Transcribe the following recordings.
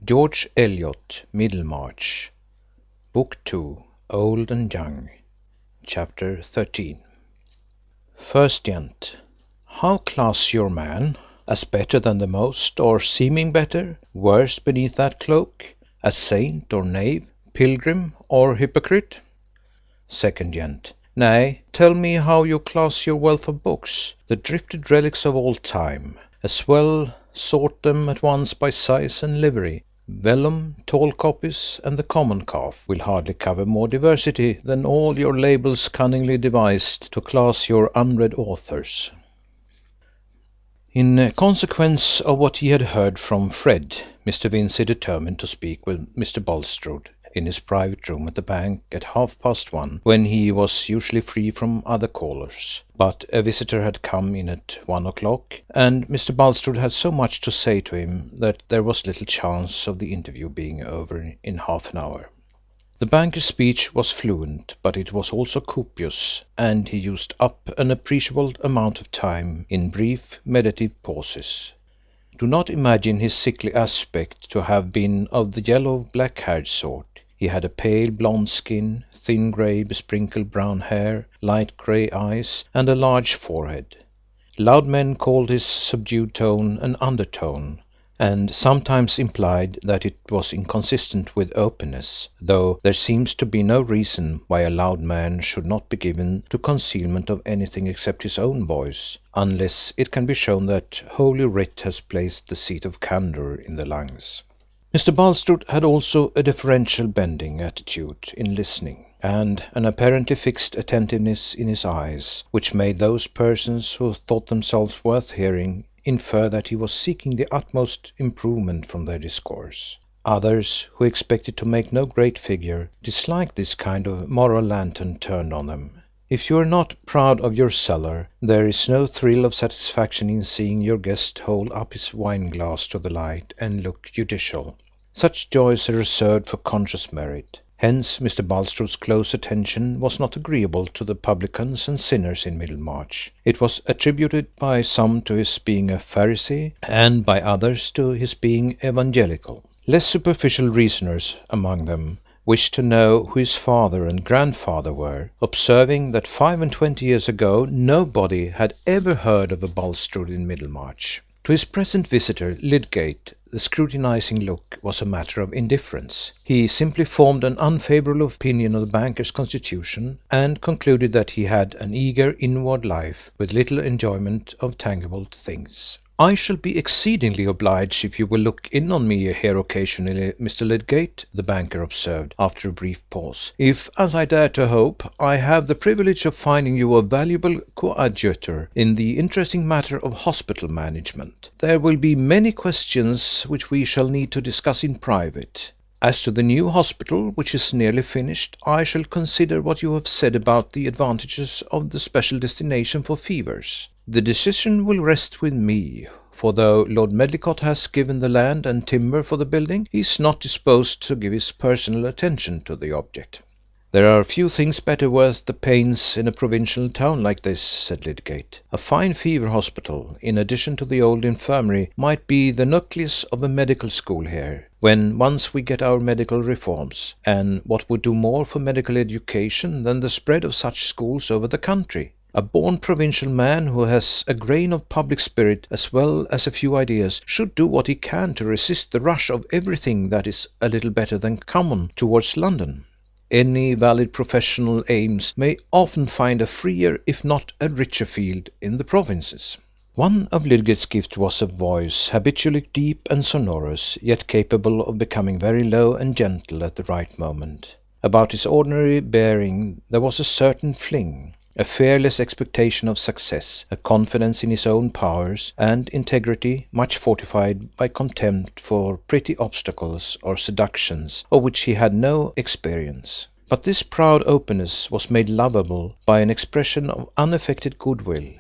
George Eliot, Middlemarch, Book 2, Old and Young, Chapter 13. First Gent. How class your man? As better than the most, or seeming better, worse beneath that cloak, as saint or knave, pilgrim or hypocrite? Second Gent. Nay, tell me how you class your wealth of books, the drifted relics of all time, as well sort them at once by size and livery. Vellum, tall copies, and the common calf will hardly cover more diversity than all your labels cunningly devised to class your unread authors. In consequence of what he had heard from Fred, Mr. Vincy determined to speak with Mr. Bulstrode in his private room at the bank at 1:30, when he was usually free from other callers. But a visitor had come in at 1 o'clock, and Mr. Bulstrode had so much to say to him that there was little chance of the interview being over in half an hour. The banker's speech was fluent, but it was also copious, and he used up an appreciable amount of time in brief, meditative pauses. Do not imagine his sickly aspect to have been of the yellow, black-haired sort. He had a pale blonde skin, thin grey besprinkled brown hair, light grey eyes, and a large forehead. Loud men called his subdued tone an undertone, and sometimes implied that it was inconsistent with openness, though there seems to be no reason why a loud man should not be given to concealment of anything except his own voice, unless it can be shown that Holy Writ has placed the seat of candour in the lungs. Mr. Bulstrode had also a deferential bending attitude in listening, and an apparently fixed attentiveness in his eyes, which made those persons who thought themselves worth hearing infer that he was seeking the utmost improvement from their discourse. Others, who expected to make no great figure, disliked this kind of moral lantern turned on them. If you are not proud of your cellar, there is no thrill of satisfaction in seeing your guest hold up his wine-glass to the light and look judicial. Such joys are reserved for conscious merit. Hence Mr. Bulstrode's close attention was not agreeable to the publicans and sinners in Middlemarch. It was attributed by some to his being a Pharisee, and by others to his being evangelical. Less superficial reasoners among them wished to know who his father and grandfather were, observing that 25 years ago nobody had ever heard of a Bulstrode in Middlemarch. To his present visitor, Lydgate, the scrutinizing look was a matter of indifference. He simply formed an unfavourable opinion of the banker's constitution, and concluded that he had an eager inward life, with little enjoyment of tangible things. "I shall be exceedingly obliged if you will look in on me here occasionally, Mr. Lydgate," the banker observed, after a brief pause, "if, as I dare to hope, I have the privilege of finding you a valuable coadjutor in the interesting matter of hospital management. There will be many questions which we shall need to discuss in private. As to the new hospital, which is nearly finished, I shall consider what you have said about the advantages of the special destination for fevers. The decision will rest with me, for though Lord Medlicott has given the land and timber for the building, he is not disposed to give his personal attention to the object." "There are few things better worth the pains in a provincial town like this," said Lydgate. "A fine fever hospital, in addition to the old infirmary, might be the nucleus of a medical school here, when once we get our medical reforms. And what would do more for medical education than the spread of such schools over the country? A born provincial man who has a grain of public spirit as well as a few ideas should do what he can to resist the rush of everything that is a little better than common towards London. Any valid professional aims may often find a freer, if not a richer field in the provinces." One of Lydgate's gifts was a voice habitually deep and sonorous, yet capable of becoming very low and gentle at the right moment. About his ordinary bearing there was a certain fling, a fearless expectation of success, a confidence in his own powers, and integrity much fortified by contempt for petty obstacles or seductions of which he had no experience. But this proud openness was made lovable by an expression of unaffected goodwill.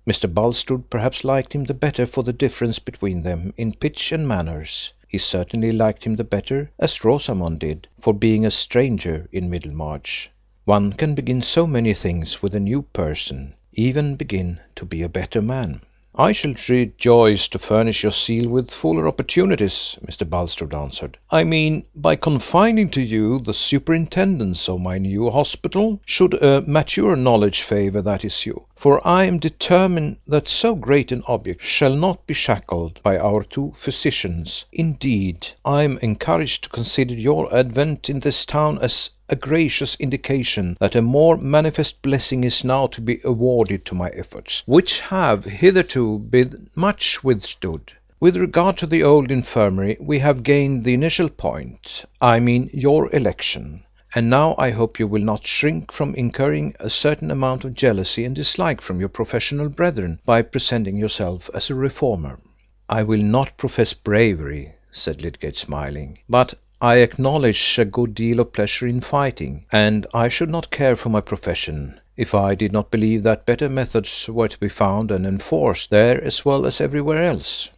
Mr. Bulstrode perhaps liked him the better for the difference between them in pitch and manners. He certainly liked him the better, as Rosamond did, for being a stranger in Middlemarch. One can begin so many things with a new person, even begin to be a better man. I shall rejoice to furnish your seal with fuller opportunities, Mr. Bulstrode answered. I mean by confiding to you the superintendence of my new hospital, should a mature knowledge favour that issue. For I am determined that so great an object shall not be shackled by our two physicians. Indeed, I am encouraged to consider your advent in this town as a gracious indication that a more manifest blessing is now to be awarded to my efforts, which have hitherto been much withstood. With regard to the old infirmary, we have gained the initial point, I mean your election, and now I hope you will not shrink from incurring a certain amount of jealousy and dislike from your professional brethren by presenting yourself as a reformer. I will not profess bravery, said Lydgate, smiling, but I acknowledge a good deal of pleasure in fighting, and I should not care for my profession if I did not believe that better methods were to be found and enforced there as well as everywhere else.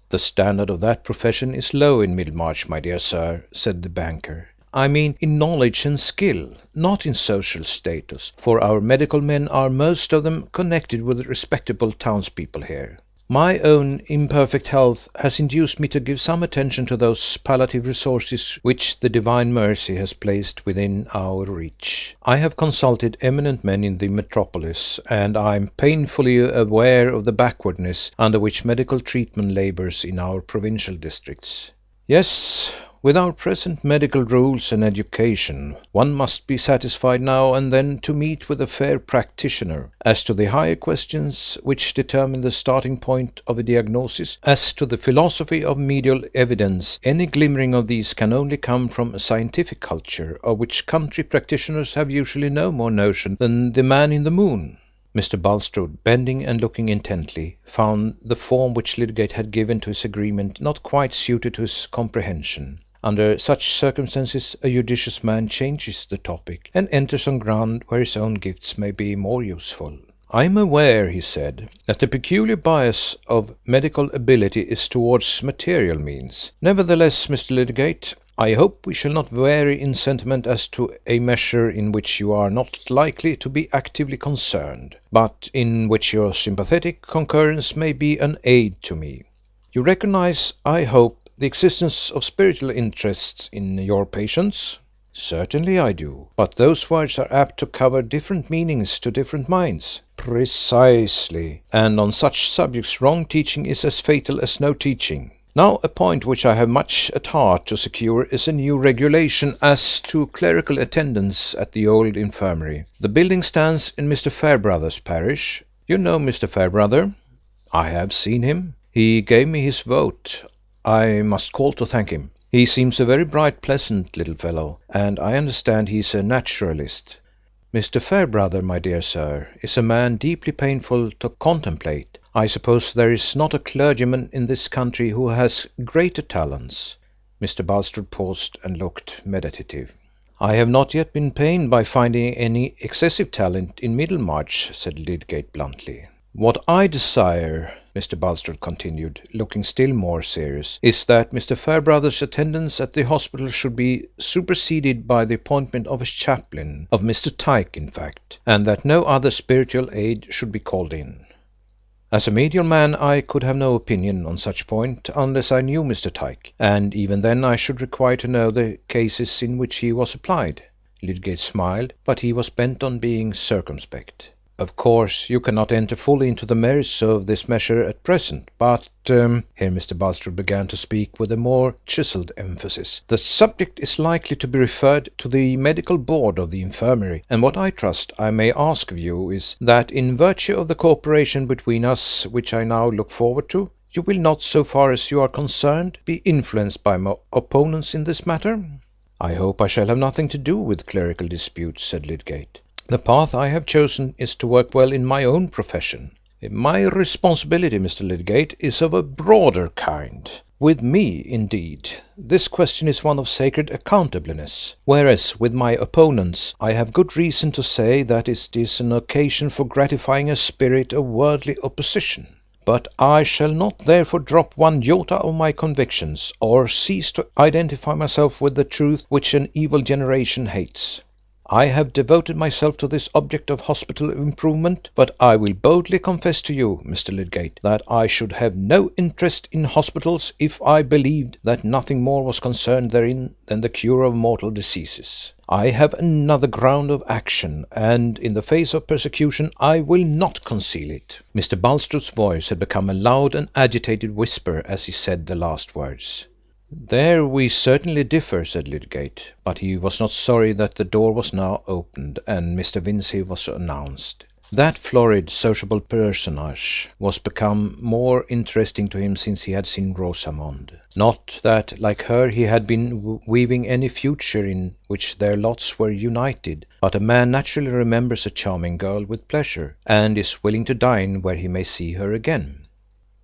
The standard of that profession is low in Middlemarch, my dear sir, said the banker. I mean in knowledge and skill, not in social status, for our medical men are most of them connected with respectable townspeople here. My own imperfect health has induced me to give some attention to those palliative resources which the divine mercy has placed within our reach. I have consulted eminent men in the metropolis, and I am painfully aware of the backwardness under which medical treatment labours in our provincial districts. Yes, with our present medical rules and education, one must be satisfied now and then to meet with a fair practitioner. As to the higher questions which determine the starting point of a diagnosis, as to the philosophy of medical evidence, any glimmering of these can only come from a scientific culture, of which country practitioners have usually no more notion than the man in the moon. Mr. Bulstrode, bending and looking intently, found the form which Lydgate had given to his agreement not quite suited to his comprehension. Under such circumstances a judicious man changes the topic, and enters on ground where his own gifts may be more useful. I am aware, he said, that the peculiar bias of medical ability is towards material means. Nevertheless, Mr. Lydgate, I hope we shall not vary in sentiment as to a measure in which you are not likely to be actively concerned, but in which your sympathetic concurrence may be an aid to me. You recognize, I hope, the existence of spiritual interests in your patients? Certainly I do, but those words are apt to cover different meanings to different minds. Precisely, and on such subjects wrong teaching is as fatal as no teaching. Now, a point which I have much at heart to secure is a new regulation as to clerical attendance at the old infirmary. The building stands in Mr. Fairbrother's parish. You know Mr. Fairbrother? I have seen him. He gave me his vote. I must call to thank him. He seems a very bright, pleasant little fellow, and I understand he is a naturalist. Mr. Fairbrother, my dear sir, is a man deeply painful to contemplate. I suppose there is not a clergyman in this country who has greater talents. Mr. Bulstrode paused and looked meditative. I have not yet been pained by finding any excessive talent in Middlemarch, said Lydgate bluntly. What I desire, Mr. Bulstrode continued, looking still more serious, is that Mr. Fairbrother's attendance at the hospital should be superseded by the appointment of a chaplain, of Mr. Tyke in fact, and that no other spiritual aid should be called in. As a medical man I could have no opinion on such point unless I knew Mr. Tyke, and even then I should require to know the cases in which he was applied. Lydgate smiled, but he was bent on being circumspect. Of course you cannot enter fully into the merits of this measure at present, but here Mr. Bulstrode began to speak with a more chiselled emphasis. The subject is likely to be referred to the medical board of the infirmary, and what I trust I may ask of you is that, in virtue of the cooperation between us which I now look forward to, you will not, so far as you are concerned, be influenced by my opponents in this matter. I hope I shall have nothing to do with clerical disputes, said Lydgate. The path I have chosen is to work well in my own profession. My responsibility, Mr. Lydgate, is of a broader kind. With me, indeed, this question is one of sacred accountableness, whereas with my opponents I have good reason to say that it is an occasion for gratifying a spirit of worldly opposition. But I shall not therefore drop one iota of my convictions, or cease to identify myself with the truth which an evil generation hates. I have devoted myself to this object of hospital improvement, but I will boldly confess to you, Mr. Lydgate, that I should have no interest in hospitals if I believed that nothing more was concerned therein than the cure of mortal diseases. I have another ground of action, and in the face of persecution I will not conceal it." Mr. Bulstrode's voice had become a loud and agitated whisper as he said the last words. "There we certainly differ," said Lydgate, but he was not sorry that the door was now opened and Mr. Vincy was announced. That florid, sociable personage was become more interesting to him since he had seen Rosamond. Not that, like her, he had been weaving any future in which their lots were united, but a man naturally remembers a charming girl with pleasure, and is willing to dine where he may see her again.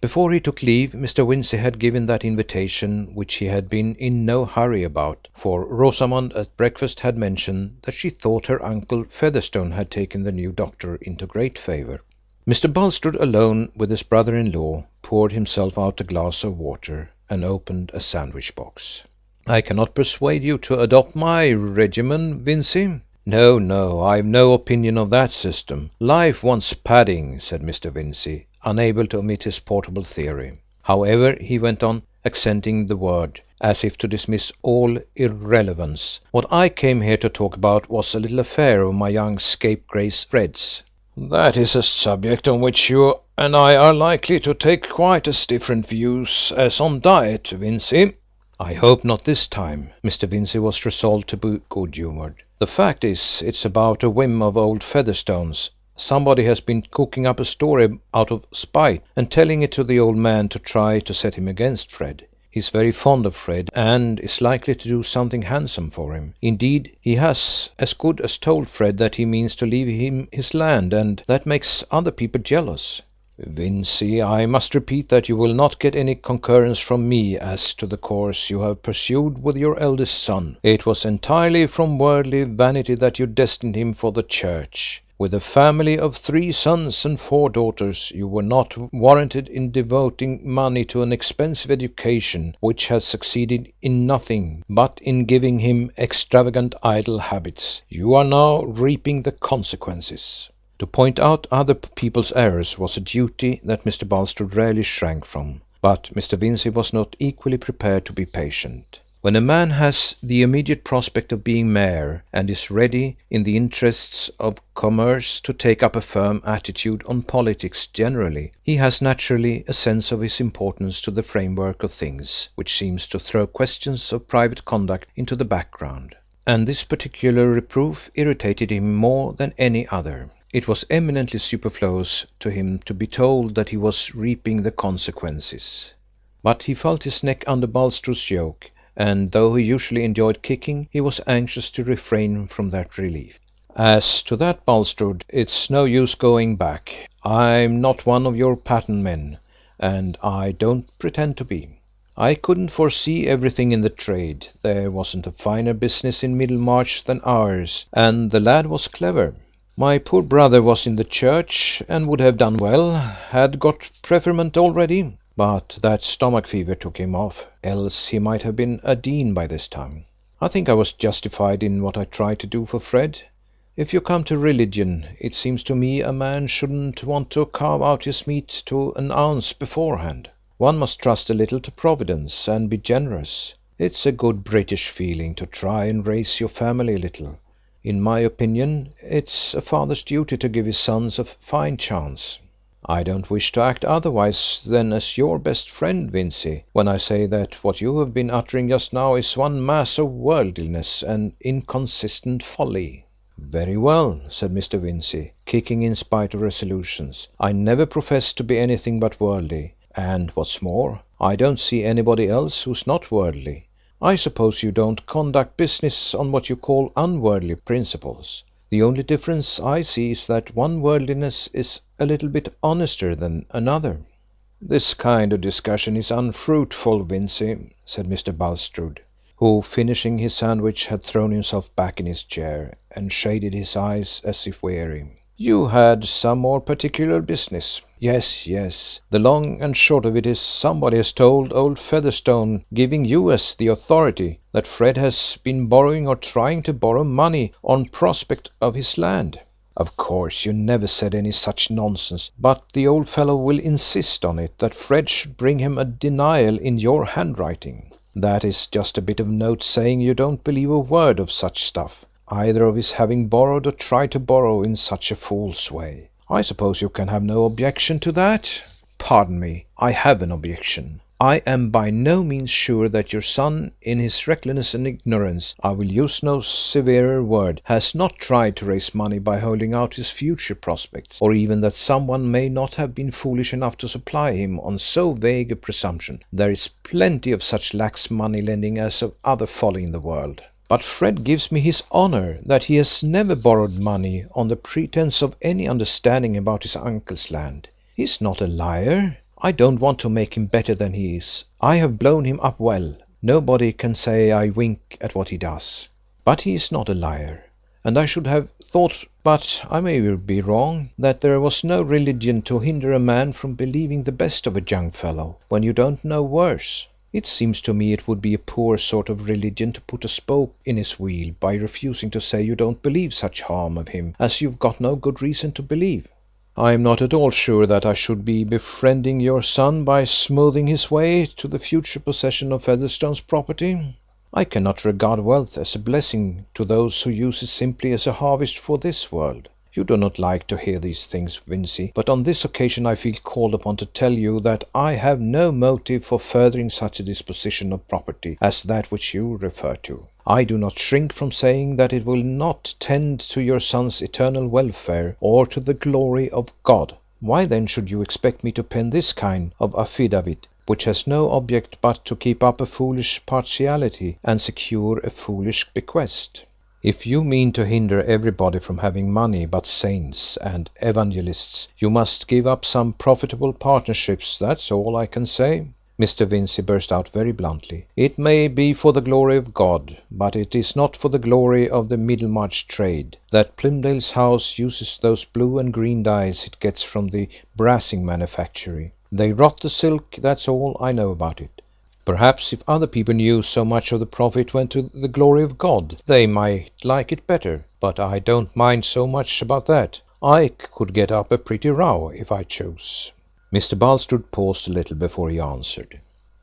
Before he took leave, Mr. Vincy had given that invitation which he had been in no hurry about, for Rosamond at breakfast had mentioned that she thought her uncle Featherstone had taken the new doctor into great favour. Mr. Bulstrode, alone with his brother-in-law, poured himself out a glass of water and opened a sandwich box. "I cannot persuade you to adopt my regimen, Vincy." "No, no, I've no opinion of that system. Life wants padding," said Mr. Vincy, unable to omit his portable theory. "However," he went on, accenting the word, as if to dismiss all irrelevance, "what I came here to talk about was a little affair of my young scapegrace Fred's." "That is a subject on which you and I are likely to take quite as different views as on diet, Vincy." "I hope not this time." Mr. Vincy was resolved to be good-humoured. "The fact is, it's about a whim of old Featherstone's. Somebody has been cooking up a story out of spite, and telling it to the old man to try to set him against Fred. He's very fond of Fred, and is likely to do something handsome for him. Indeed, he has as good as told Fred that he means to leave him his land, and that makes other people jealous." "Vincy, I must repeat that you will not get any concurrence from me as to the course you have pursued with your eldest son. It was entirely from worldly vanity that you destined him for the church. With a family of 3 sons and 4 daughters, you were not warranted in devoting money to an expensive education which has succeeded in nothing but in giving him extravagant idle habits. You are now reaping the consequences." To point out other people's errors was a duty that Mr. Bulstrode rarely shrank from, but Mr. Vincy was not equally prepared to be patient. When a man has the immediate prospect of being mayor, and is ready, in the interests of commerce, to take up a firm attitude on politics generally, he has naturally a sense of his importance to the framework of things, which seems to throw questions of private conduct into the background. And this particular reproof irritated him more than any other. It was eminently superfluous to him to be told that he was reaping the consequences. But he felt his neck under Bulstrode's yoke, and though he usually enjoyed kicking, he was anxious to refrain from that relief. "As to that, Bulstrode, it's no use going back. I'm not one of your pattern men, and I don't pretend to be. I couldn't foresee everything in the trade. There wasn't a finer business in Middlemarch than ours, and the lad was clever. My poor brother was in the church, and would have done well, had got preferment already, but that stomach fever took him off, else he might have been a dean by this time. I think I was justified in what I tried to do for Fred. If you come to religion, it seems to me a man shouldn't want to carve out his meat to an ounce beforehand. One must trust a little to Providence, and be generous. It's a good British feeling to try and raise your family a little. In my opinion, it's a father's duty to give his sons a fine chance." "I don't wish to act otherwise than as your best friend, Vincy, when I say that what you have been uttering just now is one mass of worldliness and inconsistent folly." "Very well," said Mr. Vincy, kicking in spite of resolutions. "I never profess to be anything but worldly, and what's more, I don't see anybody else who's not worldly. I suppose you don't conduct business on what you call unworldly principles. The only difference I see is that one worldliness is a little bit honester than another." "This kind of discussion is unfruitful, Vincy," said Mr. Bulstrode, who, finishing his sandwich, had thrown himself back in his chair and shaded his eyes as if weary. You had some more particular business. Yes, yes. The long and short of it is somebody has told old Featherstone, giving you as the authority, that Fred has been borrowing or trying to borrow money on prospect of his land. Of course you never said any such nonsense, but the old fellow will insist on it that Fred should bring him a denial in your handwriting. That is just a bit of note saying you don't believe a word of such stuff, either of his having borrowed or tried to borrow in such a fool's way. I suppose you can have no objection to that? Pardon me, I have an objection. I am by no means sure that your son, in his recklessness and ignorance, I will use no severer word, has not tried to raise money by holding out his future prospects, or even that someone may not have been foolish enough to supply him on so vague a presumption. There is plenty of such lax money lending as of other folly in the world. But Fred gives me his honour that he has never borrowed money on the pretence of any understanding about his uncle's land. He is not a liar. I don't want to make him better than he is. I have blown him up well. Nobody can say I wink at what he does. But he is not a liar. And I should have thought, but I may be wrong, that there was no religion to hinder a man from believing the best of a young fellow, when you don't know worse. It seems to me it would be a poor sort of religion to put a spoke in his wheel by refusing to say you don't believe such harm of him as you've got no good reason to believe. I am not at all sure that I should be befriending your son by smoothing his way to the future possession of Featherstone's property. I cannot regard wealth as a blessing to those who use it simply as a harvest for this world. You do not like to hear these things, Vincy, but on this occasion I feel called upon to tell you that I have no motive for furthering such a disposition of property as that which you refer to. I do not shrink from saying that it will not tend to your son's eternal welfare or to the glory of God. Why then should you expect me to pen this kind of affidavit, which has no object but to keep up a foolish partiality and secure a foolish bequest? If you mean to hinder everybody from having money but saints and evangelists, you must give up some profitable partnerships, that's all I can say." Mr. Vincy burst out very bluntly. "It may be for the glory of God, but it is not for the glory of the Middlemarch trade. That Plymdale's house uses those blue and green dyes it gets from the brassing manufactory. They rot the silk, that's all I know about it. Perhaps if other people knew so much of the profit went to the glory of God, they might like it better, but I don't mind so much about that. I could get up a pretty row if I chose." Mr. Bulstrode paused a little before he answered.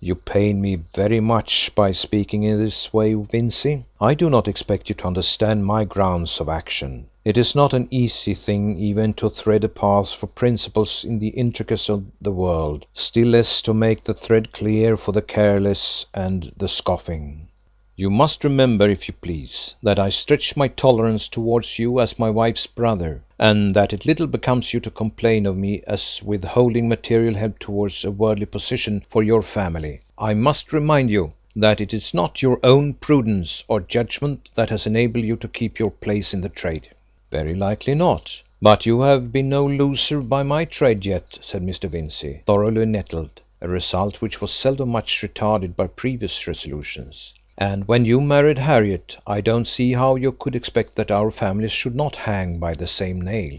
"You pain me very much by speaking in this way, Vincy. I do not expect you to understand my grounds of action. It is not an easy thing even to thread a path for principles in the intricacies of the world, still less to make the thread clear for the careless and the scoffing. You must remember, if you please, that I stretch my tolerance towards you as my wife's brother, and that it little becomes you to complain of me as withholding material help towards a worldly position for your family. I must remind you that it is not your own prudence or judgment that has enabled you to keep your place in the trade." "Very likely not. But you have been no loser by my trade yet," said Mr. Vincy, thoroughly nettled, a result which was seldom much retarded by previous resolutions. "And when you married Harriet, I don't see how you could expect that our families should not hang by the same nail.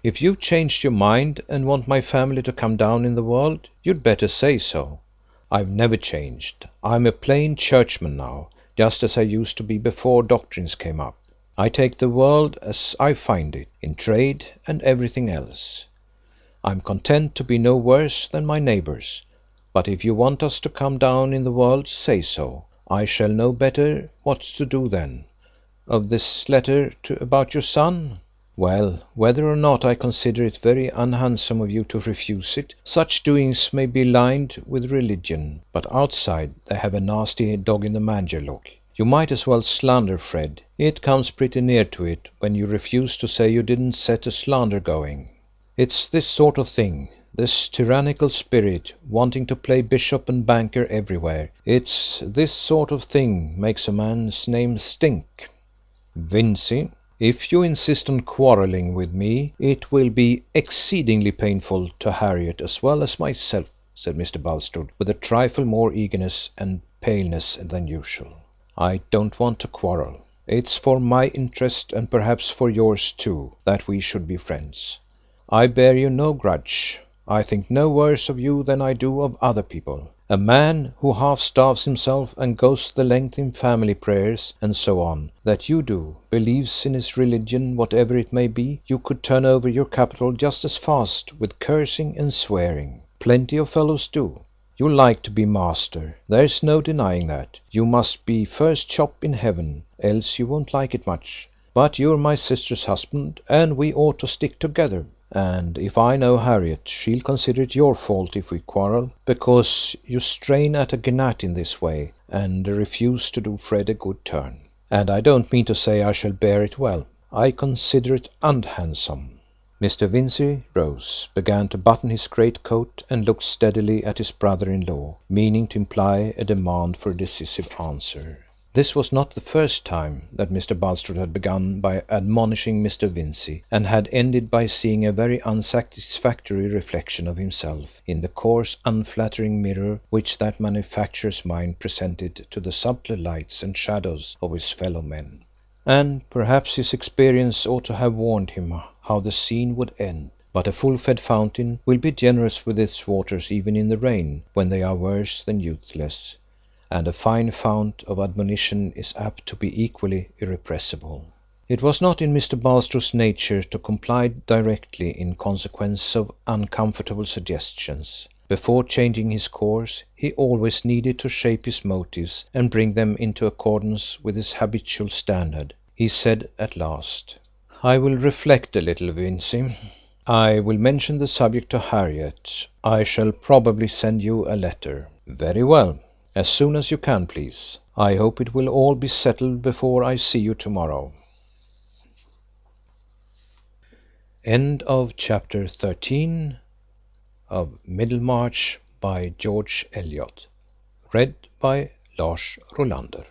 If you've changed your mind and want my family to come down in the world, you'd better say so. I've never changed. I'm a plain churchman now, just as I used to be before doctrines came up. I take the world as I find it, in trade and everything else. I'm content to be no worse than my neighbours. But if you want us to come down in the world, say so. I shall know better what to do then. Of this letter about your son? Well, whether or not I consider it very unhandsome of you to refuse it, such doings may be lined with religion, but outside they have a nasty dog-in-the-manger look. You might as well slander Fred. It comes pretty near to it when you refuse to say you didn't set a slander going. It's this sort of thing, this tyrannical spirit, wanting to play bishop and banker everywhere. It's this sort of thing makes a man's name stink." "Vincy, if you insist on quarrelling with me, it will be exceedingly painful to Harriet as well as myself," said Mr. Bulstrode, with a trifle more eagerness and paleness than usual. "I don't want to quarrel. It's for my interest, and perhaps for yours too, that we should be friends. I bear you no grudge. I think no worse of you than I do of other people. A man who half starves himself and goes the length in family prayers and so on that you do, believes in his religion whatever it may be, you could turn over your capital just as fast with cursing and swearing. Plenty of fellows do. You like to be master, there's no denying that. You must be first chop in heaven, else you won't like it much. But you're my sister's husband, and we ought to stick together. And if I know Harriet, she'll consider it your fault if we quarrel, because you strain at a gnat in this way, and refuse to do Fred a good turn. And I don't mean to say I shall bear it well. I consider it unhandsome." Mr. Vincy rose, began to button his great coat, and looked steadily at his brother-in-law, meaning to imply a demand for a decisive answer. This was not the first time that Mr. Bulstrode had begun by admonishing Mr. Vincy, and had ended by seeing a very unsatisfactory reflection of himself in the coarse unflattering mirror which that manufacturer's mind presented to the subtler lights and shadows of his fellow men. And perhaps his experience ought to have warned him how the scene would end. But a full-fed fountain will be generous with its waters even in the rain, when they are worse than youthless, and a fine fount of admonition is apt to be equally irrepressible. It was not in Mr. Bulstrode's nature to comply directly in consequence of uncomfortable suggestions. Before changing his course, he always needed to shape his motives and bring them into accordance with his habitual standard. He said at last: "I will reflect a little, Vincy. I will mention the subject to Harriet. I shall probably send you a letter." "Very well. As soon as you can, please. I hope it will all be settled before I see you tomorrow." End of chapter 13 of Middlemarch by George Eliot. Read by Lars Rolander.